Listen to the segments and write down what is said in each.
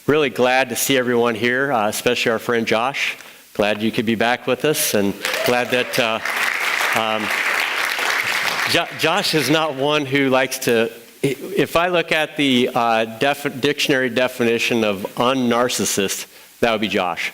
Really glad to see everyone here, especially our friend Josh. Glad you could be back with us, and glad that Josh is not one who likes to. If I look at the dictionary definition of un-narcissist, that would be Josh.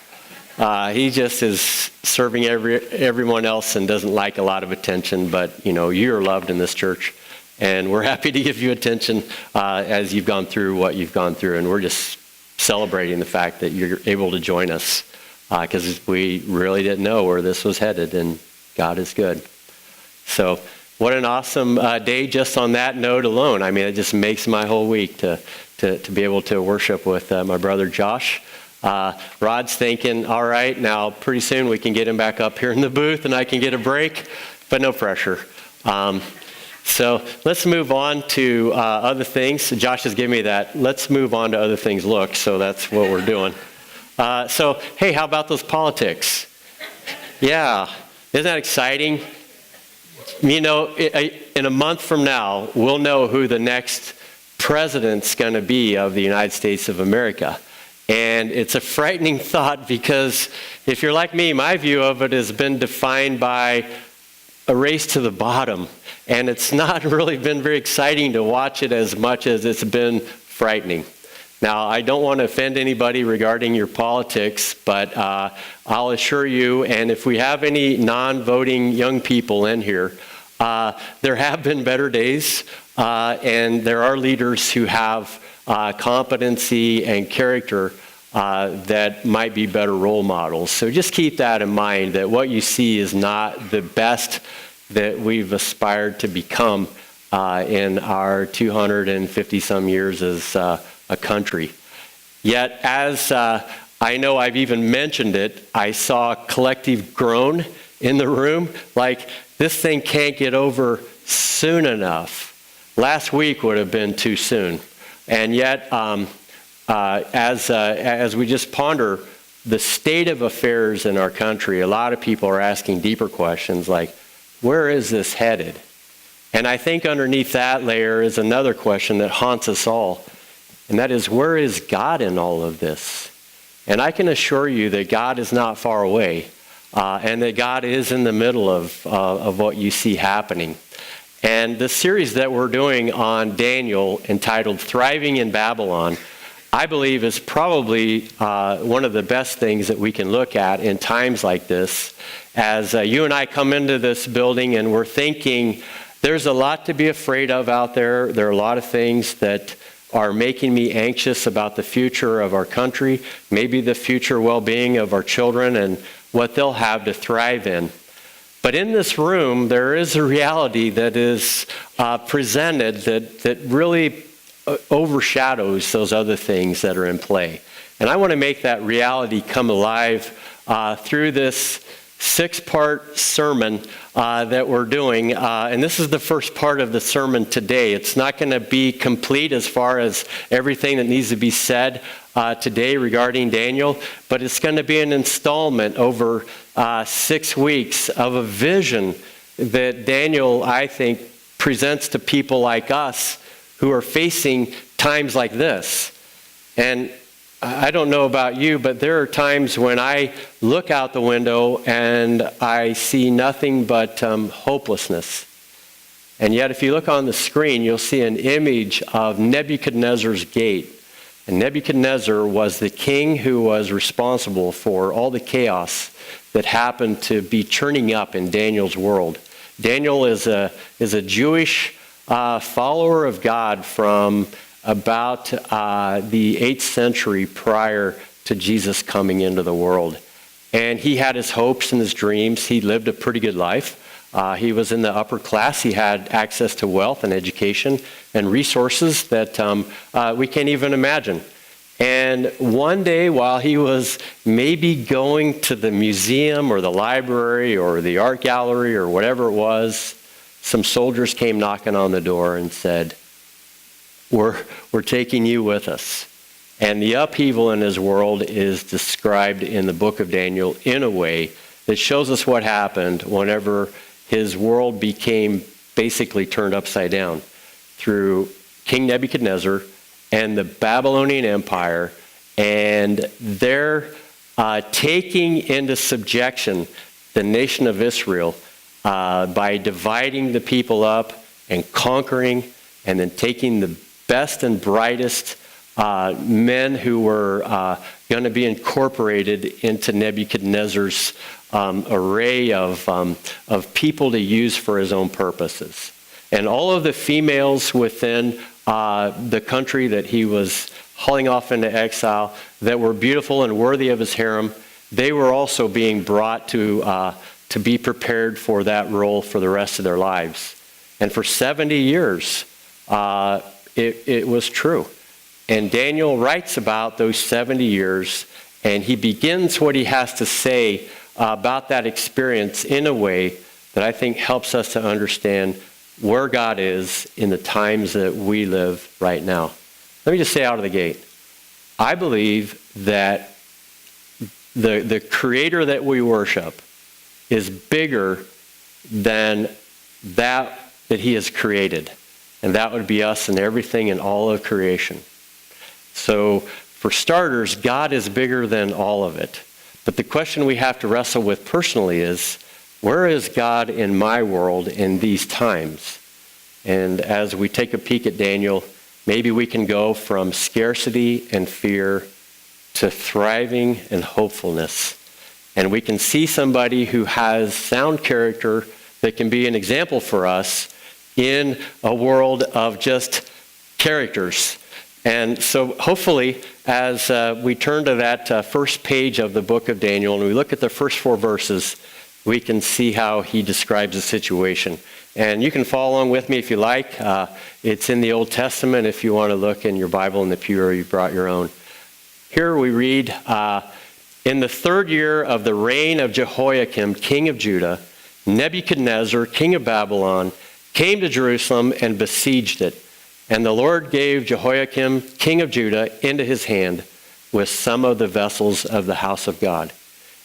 He just is serving everyone else and doesn't like a lot of attention, but you're loved in this church, and we're happy to give you attention as you've gone through what you've gone through, and we're just celebrating the fact that you're able to join us because we really didn't know where this was headed, and God is good. So what an awesome day just on that note alone. I mean, it just makes my whole week to be able to worship with my brother Josh. Rod's thinking, all right, now pretty soon we can get him back up here in the booth and I can get a break, but no pressure. So let's move on to other things. Josh has given me that. Let's move on to other things. Look, so that's what we're doing. So, hey, how about those politics? Yeah, isn't that exciting? In a month from now, we'll know who the next president's going to be of the United States of America. And it's a frightening thought because if you're like me, my view of it has been defined by a race to the bottom. And it's not really been very exciting to watch it as much as it's been frightening. Now, I don't want to offend anybody regarding your politics, but I'll assure you, and if we have any non-voting young people in here, there have been better days, and there are leaders who have competency and character that might be better role models. So just keep that in mind, that what you see is not the best that we've aspired to become in our 250-some years as a country. Yet, as I know I've even mentioned it, I saw a collective groan in the room, like this thing can't get over soon enough. Last week would have been too soon. And yet, as we just ponder the state of affairs in our country, a lot of people are asking deeper questions like, where is this headed? And I think underneath that layer is another question that haunts us all, and that is, where is God in all of this? And I can assure you that God is not far away, and that God is in the middle of what you see happening. And the series that we're doing on Daniel, entitled Thriving in Babylon, I believe is probably one of the best things that we can look at in times like this. As you and I come into this building and we're thinking, there's a lot to be afraid of out there. There are a lot of things that are making me anxious about the future of our country, maybe the future well-being of our children and what they'll have to thrive in. But in this room, there is a reality that is presented that really overshadows those other things that are in play. And I want to make that reality come alive through this 6-part sermon that we're doing. And this is the first part of the sermon today. It's not going to be complete as far as everything that needs to be said today regarding Daniel, but it's going to be an installment over 6 weeks of a vision that Daniel, I think, presents to people like us who are facing times like this. And I don't know about you, but there are times when I look out the window and I see nothing but hopelessness. And yet if you look on the screen, you'll see an image of Nebuchadnezzar's gate. And Nebuchadnezzar was the king who was responsible for all the chaos that happened to be churning up in Daniel's world. Daniel is a Jewish follower of God from about the 8th century prior to Jesus coming into the world. And he had his hopes and his dreams. He lived a pretty good life. He was in the upper class. He had access to wealth and education and resources that we can't even imagine. And one day while he was maybe going to the museum or the library or the art gallery or whatever it was, some soldiers came knocking on the door and said, we're taking you with us. And the upheaval in his world is described in the book of Daniel in a way that shows us what happened whenever his world became basically turned upside down through King Nebuchadnezzar and the Babylonian Empire And they're taking into subjection the nation of Israel by dividing the people up and conquering, and then taking the best and brightest men who were going to be incorporated into Nebuchadnezzar's array of people to use for his own purposes. And all of the females within the country that he was hauling off into exile that were beautiful and worthy of his harem, they were also being brought to be prepared for that role for the rest of their lives. And for 70 years, it was true. And Daniel writes about those 70 years, and he begins what he has to say about that experience in a way that I think helps us to understand where God is in the times that we live right now. Let me just say out of the gate, I believe that the Creator that we worship is bigger than that he has created. And that would be us and everything in all of creation. So, for starters, God is bigger than all of it. But the question we have to wrestle with personally is, where is God in my world in these times? And as we take a peek at Daniel, maybe we can go from scarcity and fear to thriving and hopefulness. And we can see somebody who has sound character that can be an example for us in a world of just characters. And so hopefully, as we turn to that first page of the book of Daniel and we look at the first 4 verses, we can see how he describes the situation. And you can follow along with me if you like. It's in the Old Testament if you want to look in your Bible in the pew or you brought your own. Here we read, in the 3rd year of the reign of Jehoiakim, king of Judah, Nebuchadnezzar, king of Babylon, came to Jerusalem and besieged it. And the Lord gave Jehoiakim, king of Judah, into his hand with some of the vessels of the house of God.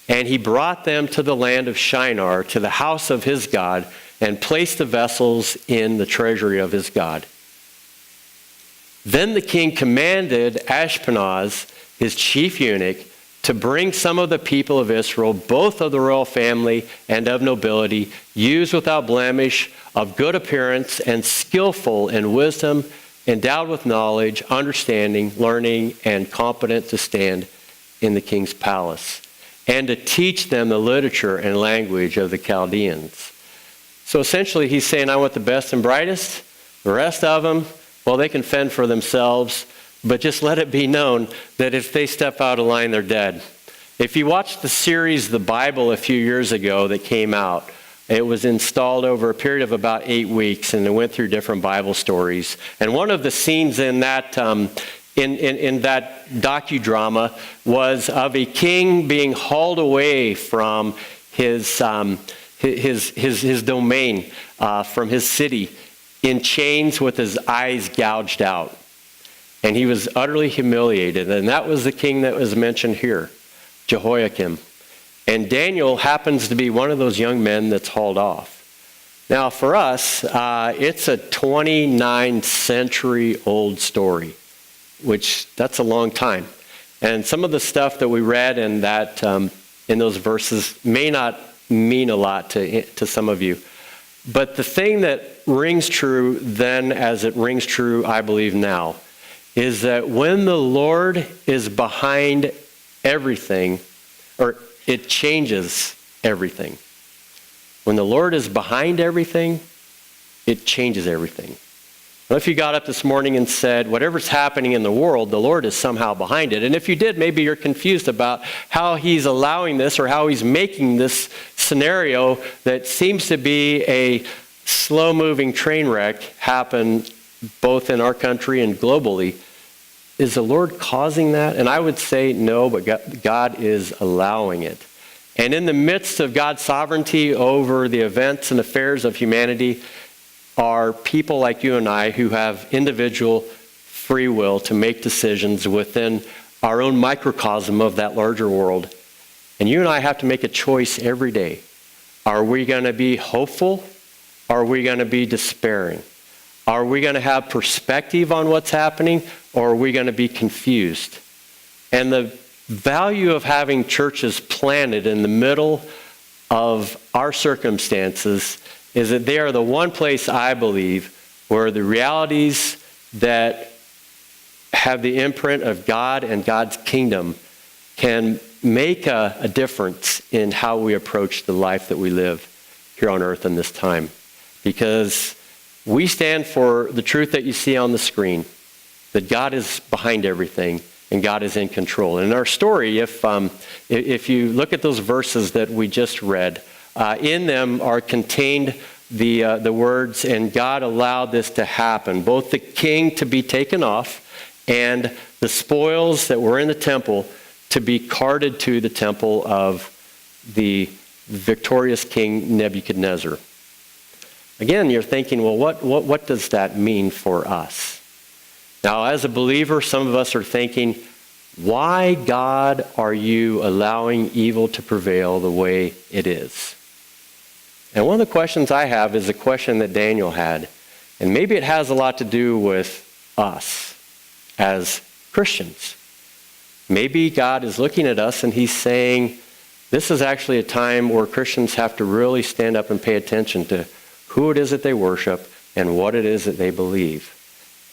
And he brought them to the land of Shinar, to the house of his God, and placed the vessels in the treasury of his God. Then the king commanded Ashpenaz, his chief eunuch, to bring some of the people of Israel, both of the royal family and of nobility, used without blemish, of good appearance, and skillful in wisdom, endowed with knowledge, understanding, learning, and competent to stand in the king's palace, and to teach them the literature and language of the Chaldeans. So essentially he's saying, I want the best and brightest. The rest of them, well, they can fend for themselves, but just let it be known that if they step out of line, they're dead. If you watched the series The Bible a few years ago that came out, it was installed over a period of about 8 weeks, and it went through different Bible stories. And one of the scenes in that in that docudrama was of a king being hauled away from his domain, from his city, in chains with his eyes gouged out. And he was utterly humiliated. And that was the king that was mentioned here, Jehoiakim. And Daniel happens to be one of those young men that's hauled off. Now for us, it's a 29th century old story, which that's a long time. And some of the stuff that we read in that in those verses may not mean a lot to some of you. But the thing that rings true then as it rings true, I believe now, is that when the Lord is behind everything, or it changes everything. When the Lord is behind everything, it changes everything. Well, if you got up this morning and said, whatever's happening in the world, the Lord is somehow behind it. And if you did, maybe you're confused about how he's allowing this or how he's making this scenario that seems to be a slow-moving train wreck happen both in our country and globally. Is the Lord causing that? And I would say no, but God is allowing it. And in the midst of God's sovereignty over the events and affairs of humanity are people like you and I who have individual free will to make decisions within our own microcosm of that larger world. And you and I have to make a choice every day. Are we going to be hopeful? Are we going to be despairing? Are we going to have perspective on what's happening, or are we going to be confused? And the value of having churches planted in the middle of our circumstances is that they are the one place, I believe, where the realities that have the imprint of God and God's kingdom can make a difference in how we approach the life that we live here on earth in this time. Because we stand for the truth that you see on the screen, that God is behind everything and God is in control. And in our story, if you look at those verses that we just read, in them are contained the words, and God allowed this to happen, both the king to be taken off and the spoils that were in the temple to be carted to the temple of the victorious king Nebuchadnezzar. Again, you're thinking, well, what does that mean for us? Now, as a believer, some of us are thinking, why, God, are you allowing evil to prevail the way it is? And one of the questions I have is a question that Daniel had. And maybe it has a lot to do with us as Christians. Maybe God is looking at us and he's saying, this is actually a time where Christians have to really stand up and pay attention to who it is that they worship and what it is that they believe.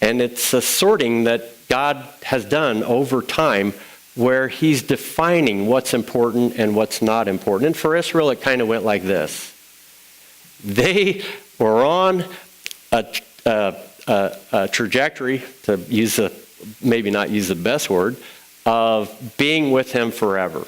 And it's a sorting that God has done over time where he's defining what's important and what's not important. And for Israel, it kind of went like this. They were on a trajectory, to use maybe not use the best word, of being with him forever.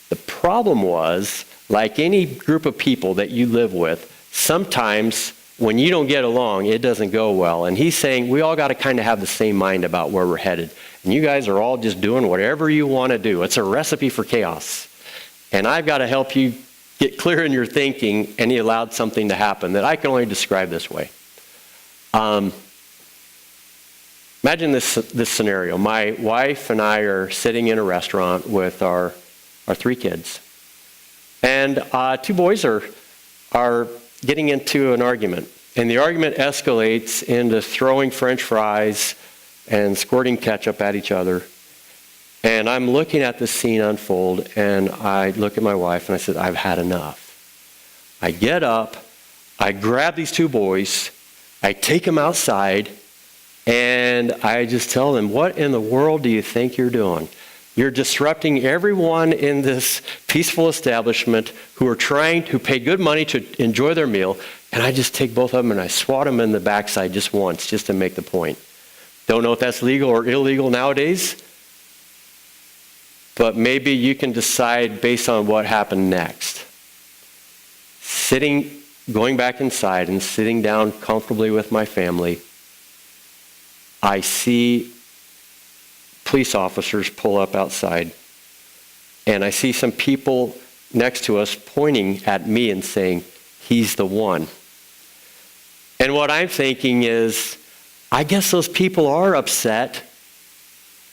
The problem was, like any group of people that you live with, sometimes when you don't get along, it doesn't go well. And he's saying we all got to kind of have the same mind about where we're headed. And you guys are all just doing whatever you want to do. It's a recipe for chaos. And I've got to help you get clear in your thinking, and he allowed something to happen that I can only describe this way. Imagine this scenario. My wife and I are sitting in a restaurant with our 3 kids. And 2 boys are getting into an argument. And the argument escalates into throwing French fries and squirting ketchup at each other. And I'm looking at this scene unfold, and I look at my wife and I said, I've had enough. I get up, I grab these 2 boys, I take them outside, and I just tell them, what in the world do you think you're doing? You're disrupting everyone in this peaceful establishment who pay good money to enjoy their meal. And I just take both of them and I swat them in the backside just once, just to make the point. Don't know if that's legal or illegal nowadays, but maybe you can decide based on what happened next. Going back inside and sitting down comfortably with my family, I see police officers pull up outside, and I see some people next to us pointing at me and saying, he's the one. And what I'm thinking is, I guess those people are upset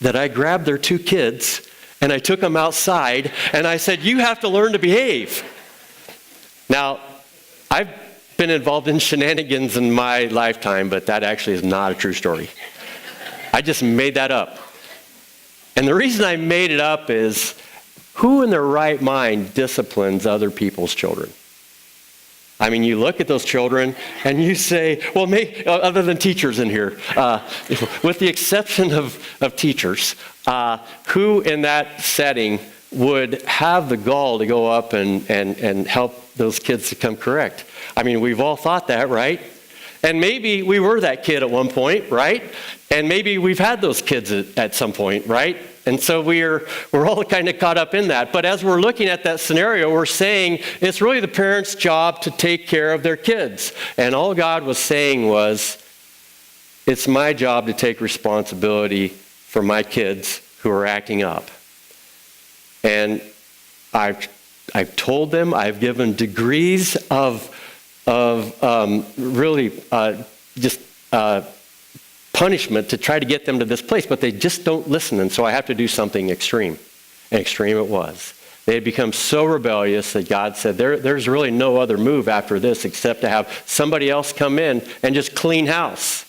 that I grabbed their 2 kids and I took them outside and I said, you have to learn to behave. Now, I've been involved in shenanigans in my lifetime, but that actually is not a true story. I just made that up. And the reason I made it up is, who in their right mind disciplines other people's children? I mean, you look at those children and you say, well, other than teachers in here, with the exception of teachers, who in that setting would have the gall to go up and help those kids to come correct? I mean, we've all thought that, right? And maybe we were that kid at one point, right? And maybe we've had those kids at some point, right? And so we're all kind of caught up in that. But as we're looking at that scenario, we're saying it's really the parents' job to take care of their kids. And all God was saying was, it's my job to take responsibility for my kids who are acting up. And I've told them, I've given degrees of punishment to try to get them to this place, but they just don't listen, and so I have to do something extreme. And extreme it was. They had become so rebellious that God said, there's really no other move after this except to have somebody else come in and just clean house.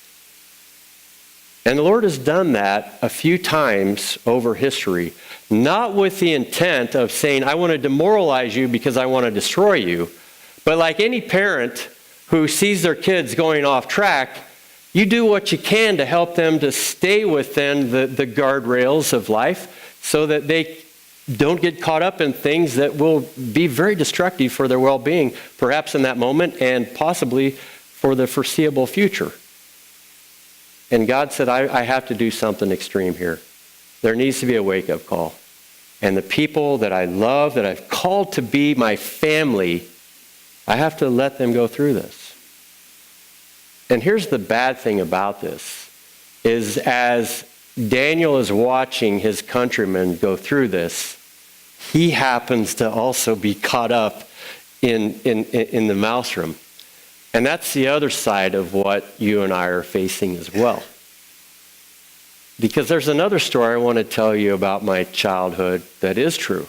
And the Lord has done that a few times over history, not with the intent of saying, I want to demoralize you because I want to destroy you. But like any parent who sees their kids going off track, you do what you can to help them to stay within the guardrails of life so that they don't get caught up in things that will be very destructive for their well-being, perhaps in that moment and possibly for the foreseeable future. And God said, I have to do something extreme here. There needs to be a wake-up call. And the people that I love, that I've called to be my family, I have to let them go through this. And here's the bad thing about this, is as Daniel is watching his countrymen go through this, he happens to also be caught up in the mouse room. And that's the other side of what you and I are facing as well. Because there's another story I want to tell you about my childhood that is true.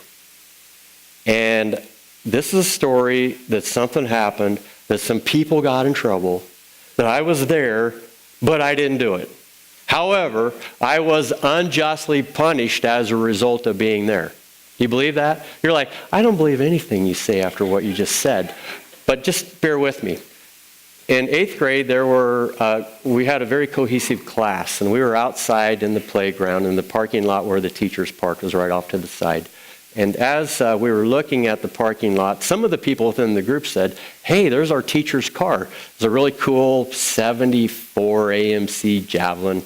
And this is a story that something happened, that some people got in trouble, that I was there, but I didn't do it. However, I was unjustly punished as a result of being there. You believe that? You're like, I don't believe anything you say after what you just said. But just bear with me. In 8th grade, we had a very cohesive class, and we were outside in the playground, in the parking lot where the teachers parked was right off to the side. And as we were looking at the parking lot, some of the people within the group said, hey, there's our teacher's car. It's a really cool 74 AMC Javelin,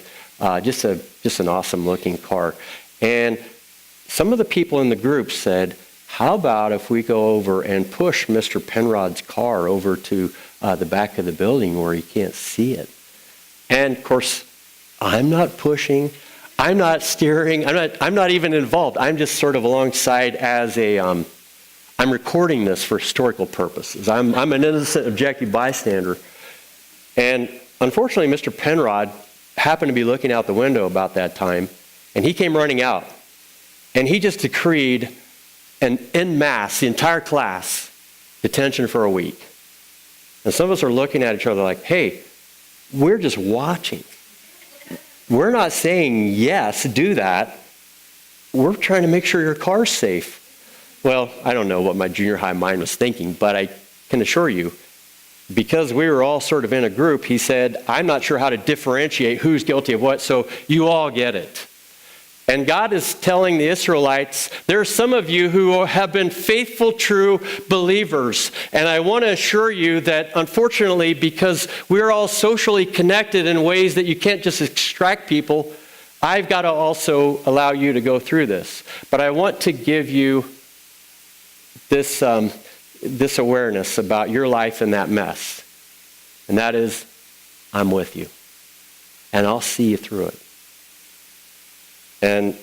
just an awesome looking car. And some of the people in the group said, how about if we go over and push Mr. Penrod's car over to the back of the building where he can't see it? And of course, I'm not pushing, I'm not steering, I'm not even involved. I'm just sort of alongside as I'm recording this for historical purposes. I'm an innocent, objective bystander. And unfortunately, Mr. Penrod happened to be looking out the window about that time, and he came running out. And he just decreed an en masse, the entire class, detention for a week. And some of us are looking at each other like, hey, we're just watching. We're not saying, yes, do that. We're trying to make sure your car's safe. Well, I don't know what my junior high mind was thinking, but I can assure you, because we were all sort of in a group, he said, I'm not sure how to differentiate who's guilty of what, so you all get it. And God is telling the Israelites, there are some of you who have been faithful, true believers. And I want to assure you that unfortunately, because we're all socially connected in ways that you can't just extract people, I've got to also allow you to go through this. But I want to give you this awareness about your life in that mess. And that is, I'm with you. And I'll see you through it. And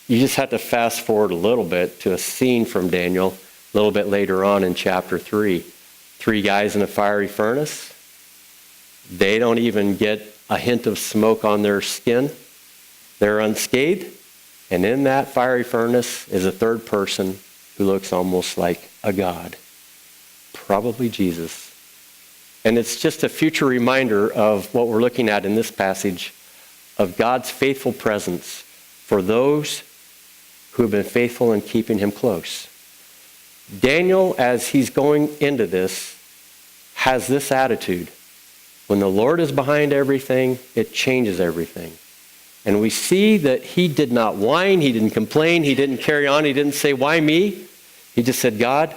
you just have to fast forward a little bit to a scene from Daniel, a little bit later on in chapter 3. 3 guys in a fiery furnace. They don't even get a hint of smoke on their skin. They're unscathed. And in that fiery furnace is a third person who looks almost like a god. Probably Jesus. And it's just a future reminder of what we're looking at in this passage, of God's faithful presence for those who have been faithful in keeping him close. Daniel, as he's going into this, has this attitude. When the Lord is behind everything, it changes everything. And we see that he did not whine, he didn't complain, he didn't carry on, he didn't say, why me? He just said, God,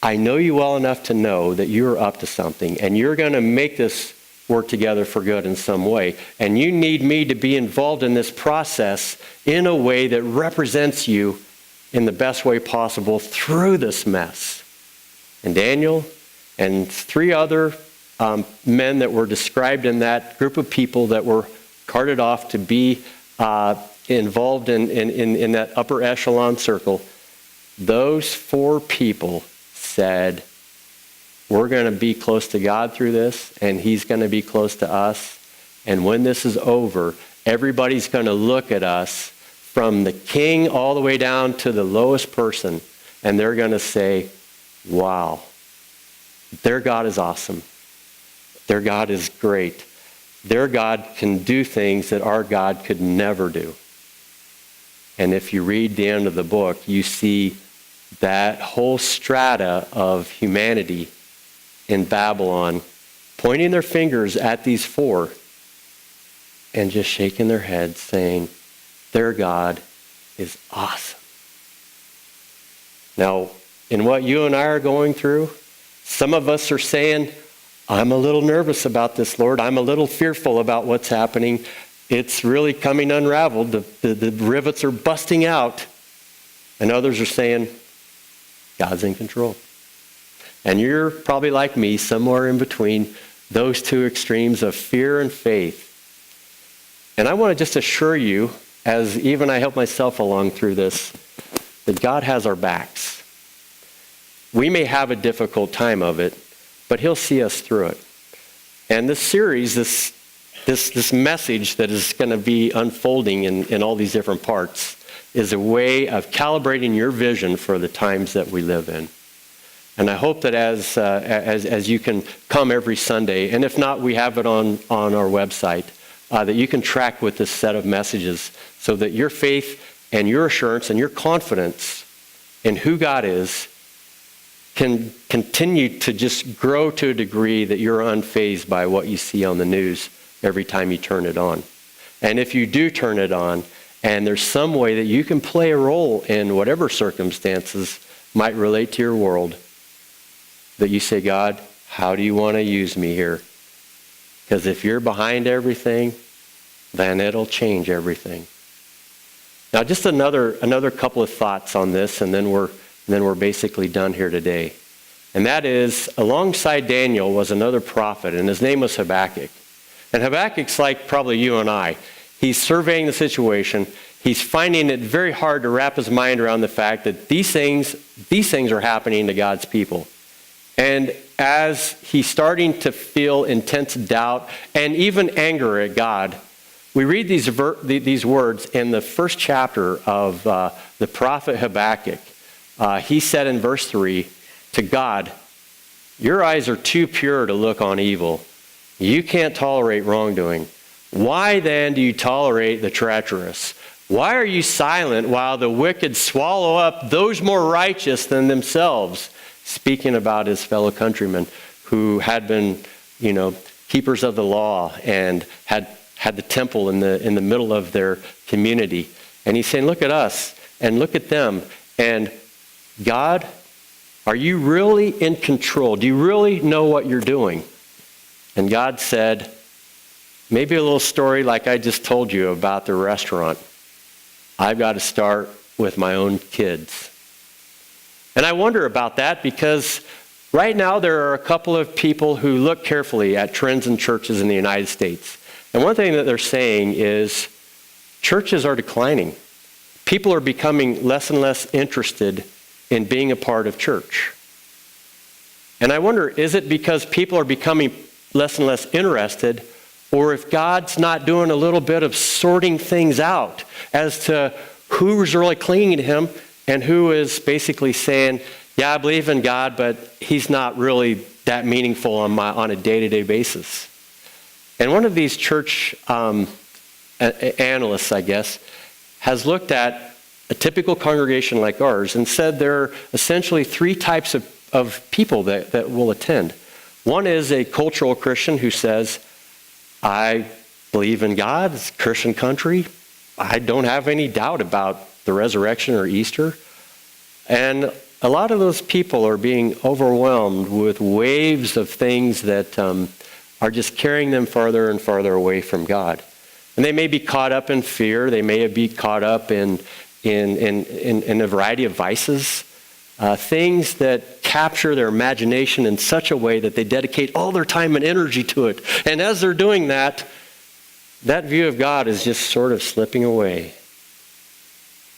I know you well enough to know that you're up to something, and you're going to make this work together for good in some way. And you need me to be involved in this process in a way that represents you in the best way possible through this mess. And Daniel and 3 other men that were described in that group of people that were carted off to be involved in that upper echelon circle, those 4 people said, we're going to be close to God through this, and he's going to be close to us. And when this is over, everybody's going to look at us from the king all the way down to the lowest person, and they're going to say, wow, their God is awesome. Their God is great. their God can do things that our God could never do. And if you read the end of the book, you see that whole strata of humanity in Babylon pointing their fingers at these four and just shaking their heads saying, their God is awesome. Now, in what you and I are going through, some of us are saying, I'm a little nervous about this, Lord. I'm a little fearful about what's happening. It's really coming unraveled. The rivets are busting out. And others are saying, God's in control. And you're probably like me, somewhere in between those two extremes of fear and faith. And I want to just assure you, as even I help myself along through this, that God has our backs. We may have a difficult time of it, but he'll see us through it. And this series, this message that is going to be unfolding in all these different parts is a way of calibrating your vision for the times that we live in. And I hope that as you can come every Sunday, and if not, we have it on our website, that you can track with this set of messages so that your faith and your assurance and your confidence in who God is can continue to just grow to a degree that you're unfazed by what you see on the news every time you turn it on. And if you do turn it on, and there's some way that you can play a role in whatever circumstances might relate to your world, that you say, God, how do you want to use me here? Because if you're behind everything, then it'll change everything. Now, just another couple of thoughts on this, and then we're basically done here today. And that is, alongside Daniel was another prophet, and his name was Habakkuk. And Habakkuk's like probably you and I. He's surveying the situation. He's finding it very hard to wrap his mind around the fact that these things are happening to God's people. And as he's starting to feel intense doubt and even anger at God, we read these words in the first chapter of the prophet Habakkuk. He said in verse 3 to God, your eyes are too pure to look on evil. You can't tolerate wrongdoing. Why then do you tolerate the treacherous? Why are you silent while the wicked swallow up those more righteous than themselves? Speaking about his fellow countrymen who had been, keepers of the law and had the temple in the middle of their community. And he's saying, look at us and look at them. And God, are you really in control? Do you really know what you're doing? And God said, maybe a little story like I just told you about the restaurant. I've got to start with my own kids. And I wonder about that because right now there are a couple of people who look carefully at trends in churches in the United States. And one thing that they're saying is churches are declining. People are becoming less and less interested in being a part of church. And I wonder, is it because people are becoming less and less interested, or if God's not doing a little bit of sorting things out as to who's really clinging to him and who is basically saying, yeah, I believe in God, but he's not really that meaningful on a day-to-day basis. And one of these church analysts, I guess, has looked at a typical congregation like ours and said there are essentially three types of people that will attend. One is a cultural Christian who says, I believe in God, it's a Christian country. I don't have any doubt about the resurrection or Easter. And a lot of those people are being overwhelmed with waves of things that are just carrying them farther and farther away from God. And they may be caught up in fear. They may be caught up in a variety of vices, things that capture their imagination in such a way that they dedicate all their time and energy to it. And as they're doing that, that view of God is just sort of slipping away.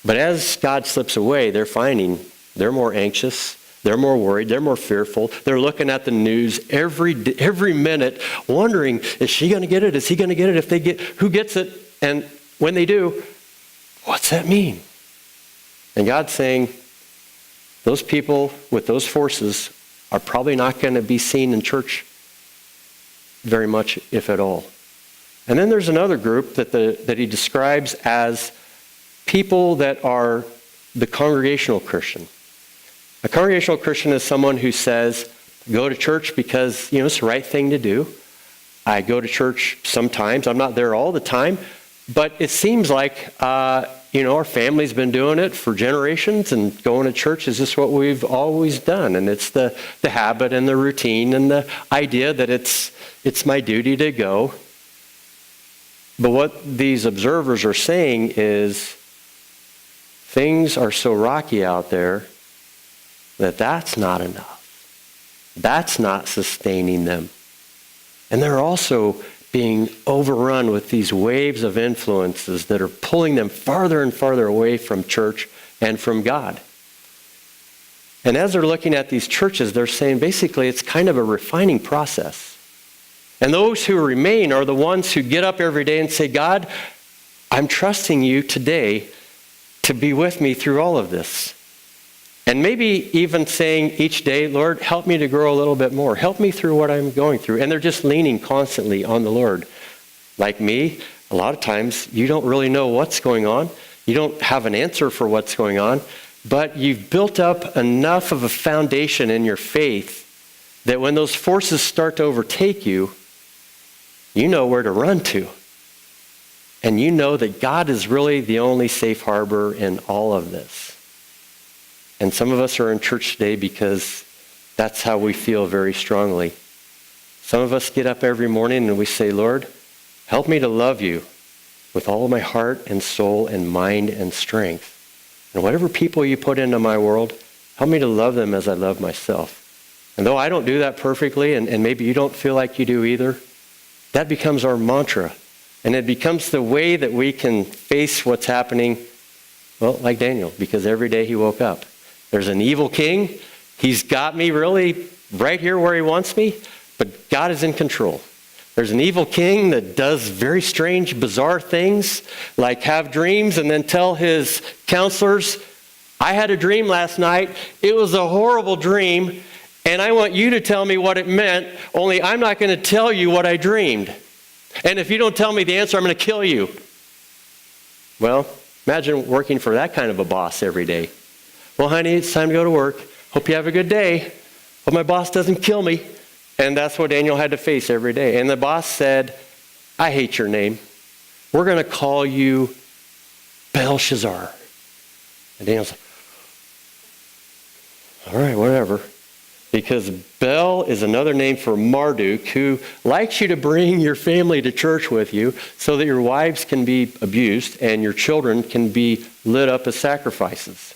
But as God slips away, they're finding they're more anxious, they're more worried, they're more fearful. They're looking at the news every minute, wondering, is she going to get it? Is he going to get it? If they get, who gets it? And when they do, what's that mean? And God's saying, those people with those forces are probably not going to be seen in church very much, if at all. And then there's another group that he describes as people that are the congregational Christian. A congregational Christian is someone who says, go to church because, it's the right thing to do. I go to church sometimes. I'm not there all the time. But it seems like, our family's been doing it for generations, and going to church is just what we've always done. And it's the habit and the routine and the idea that it's my duty to go. But what these observers are saying is things are so rocky out there that that's not enough. That's not sustaining them. And they're also being overrun with these waves of influences that are pulling them farther and farther away from church and from God. And as they're looking at these churches, they're saying basically it's kind of a refining process. And those who remain are the ones who get up every day and say, God, I'm trusting you today to be with me through all of this. And maybe even saying each day, Lord, help me to grow a little bit more. Help me through what I'm going through. And they're just leaning constantly on the Lord. Like me, a lot of times you don't really know what's going on. You don't have an answer for what's going on. But you've built up enough of a foundation in your faith that when those forces start to overtake you, you know where to run to. And you know that God is really the only safe harbor in all of this. And some of us are in church today because that's how we feel very strongly. Some of us get up every morning and we say, Lord, help me to love you with all of my heart and soul and mind and strength. And whatever people you put into my world, help me to love them as I love myself. And though I don't do that perfectly, and maybe you don't feel like you do either, that becomes our mantra. And it becomes the way that we can face what's happening, well, like Daniel, because every day he woke up. There's an evil king. He's got me really right here where he wants me, but God is in control. There's an evil king that does very strange, bizarre things, like have dreams and then tell his counselors, I had a dream last night. It was a horrible dream, and I want you to tell me what it meant, only I'm not going to tell you what I dreamed. And if you don't tell me the answer, I'm going to kill you. Well, imagine working for that kind of a boss every day. Well, honey, it's time to go to work. Hope you have a good day. Hope my boss doesn't kill me. And that's what Daniel had to face every day. And the boss said, I hate your name. We're going to call you Belshazzar. And Daniel's like, all right, whatever. Because Bel is another name for Marduk, who likes you to bring your family to church with you so that your wives can be abused and your children can be lit up as sacrifices.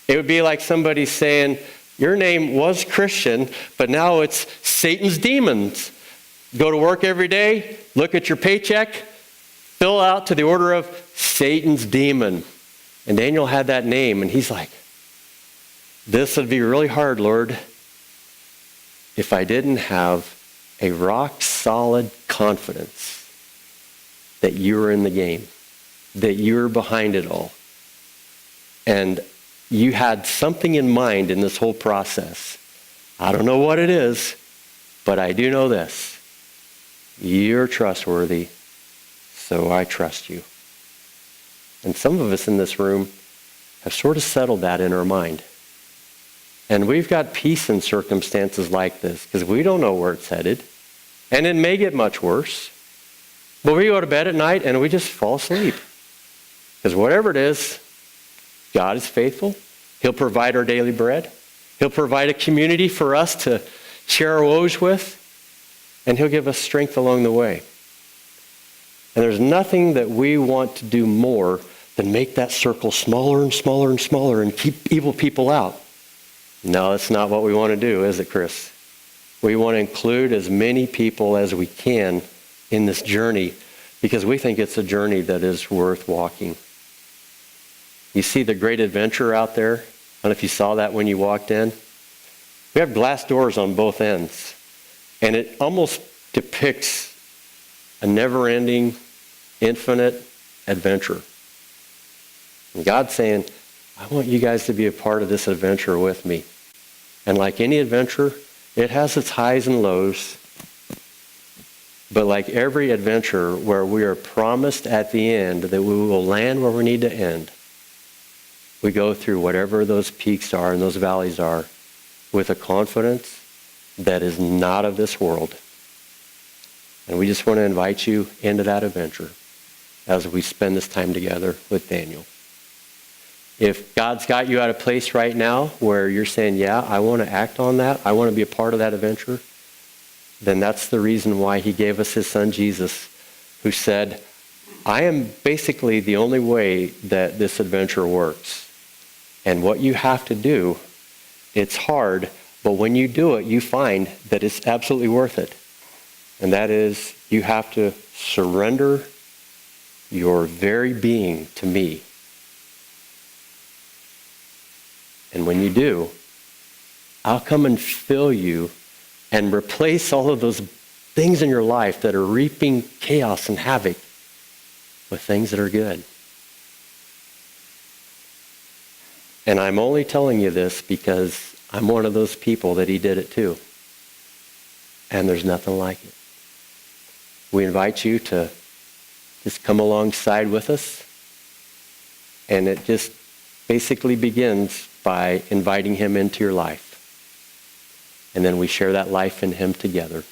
It would be like somebody saying, your name was Christian, but now it's Satan's demons. Go to work every day, look at your paycheck, fill out to the order of Satan's demon. And Daniel had that name, and he's like, this would be really hard, Lord, if I didn't have a rock-solid confidence that you were in the game, that you were behind it all. And you had something in mind in this whole process. I don't know what it is, but I do know this. You're trustworthy, so I trust you. And some of us in this room have sort of settled that in our mind. And we've got peace in circumstances like this because we don't know where it's headed. And it may get much worse. But we go to bed at night and we just fall asleep. Because whatever it is, God is faithful. He'll provide our daily bread. He'll provide a community for us to share our woes with. And He'll give us strength along the way. And there's nothing that we want to do more than make that circle smaller and smaller and smaller and keep evil people out. No, that's not what we want to do, is it, Chris? We want to include as many people as we can in this journey because we think it's a journey that is worth walking. You see the great adventure out there? I don't know if you saw that when you walked in. We have glass doors on both ends. And it almost depicts a never-ending, infinite adventure. And God's saying, I want you guys to be a part of this adventure with me. And like any adventure, it has its highs and lows. But like every adventure where we are promised at the end that we will land where we need to end, we go through whatever those peaks are and those valleys are with a confidence that is not of this world. And we just want to invite you into that adventure as we spend this time together with Daniel. If God's got you at a place right now where you're saying, yeah, I want to act on that, I want to be a part of that adventure, then that's the reason why he gave us his son Jesus, who said, I am basically the only way that this adventure works. And what you have to do, it's hard, but when you do it, you find that it's absolutely worth it. And that is, you have to surrender your very being to me. And when you do, I'll come and fill you and replace all of those things in your life that are reaping chaos and havoc with things that are good. And I'm only telling you this because I'm one of those people that he did it too. And there's nothing like it. We invite you to just come alongside with us. And it just basically begins by inviting him into your life. And then we share that life in him together.